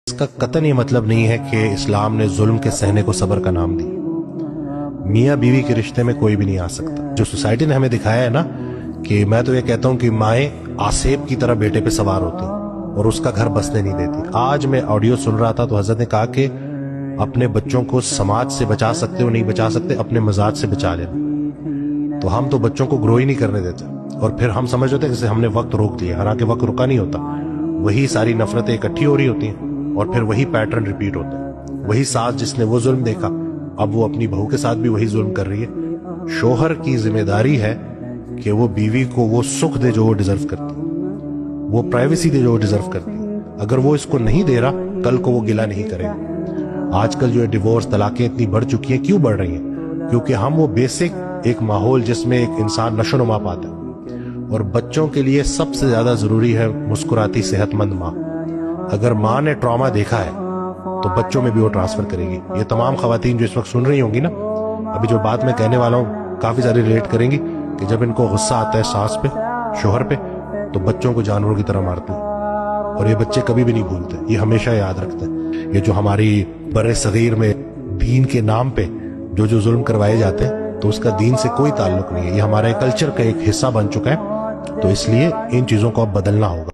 اس کا قطعاً یہ مطلب نہیں ہے کہ اسلام نے ظلم کے سہنے کو صبر کا نام دی. میاں بیوی کے رشتے میں کوئی بھی نہیں آ سکتا. جو سوسائٹی نے ہمیں دکھایا ہے نا کہ میں تو یہ کہتا ہوں کہ مائیں آسیب کی طرح بیٹے پہ سوار ہوتی ہیں اور اس کا گھر بسنے نہیں دیتی. آج میں آڈیو سن رہا تھا تو حضرت نے کہا کہ اپنے بچوں کو سماج سے بچا سکتے ہو نہیں بچا سکتے, اپنے مزاج سے بچا لینا. تو ہم تو بچوں کو گرو ہی نہیں کرنے دیتے اور پھر ہم سمجھ ہوتے ہیں جیسے ہم نے وقت روک دیا, حالانکہ وقت رکا نہیں ہوتا. وہی ساری نفرتیں اکٹھی ہو رہی ہوتی ہیں اور پھر وہی پیٹرن ریپیٹ ہوتا ہے. وہی ساس جس نے وہ ظلم دیکھا اب وہ اپنی بہو کے ساتھ بھی وہی ظلم کر رہی ہے. شوہر کی ذمہ داری ہے کہ وہ بیوی کو وہ سکھ دے جو وہ ڈیزرو کرتی, وہ پرائیویسی دے جو وہ ڈیزرو کرتی. اگر وہ اس کو نہیں دے رہا کل کو وہ گلہ نہیں کرے گا. آج کل جو ڈیورس طلاقیں اتنی بڑھ چکی ہیں, کیوں بڑھ رہی ہیں؟ کیونکہ ہم وہ بیسک ایک ماحول جس میں ایک انسان نشو نما پاتا ہے. اور بچوں کے لیے سب سے زیادہ ضروری ہے مسکراتی صحت مند ماں. اگر ماں نے ٹراما دیکھا ہے تو بچوں میں بھی وہ ٹرانسفر کرے گی. یہ تمام خواتین جو اس وقت سن رہی ہوں گی نا, ابھی جو بات میں کہنے والا ہوں کافی ساری ریلیٹ کریں گی کہ جب ان کو غصہ آتا ہے ساس پہ, شوہر پہ, تو بچوں کو جانوروں کی طرح مارتے ہیں. اور یہ بچے کبھی بھی نہیں بھولتے, یہ ہمیشہ یاد رکھتے ہیں. یہ جو ہماری بر صغیر میں دین کے نام پہ جو ظلم کروائے جاتے ہیں تو اس کا دین سے کوئی تعلق نہیں ہے. یہ ہمارے کلچر کا ایک حصہ بن چکا ہے. تو اس لیے ان چیزوں کو اب بدلنا ہوگا.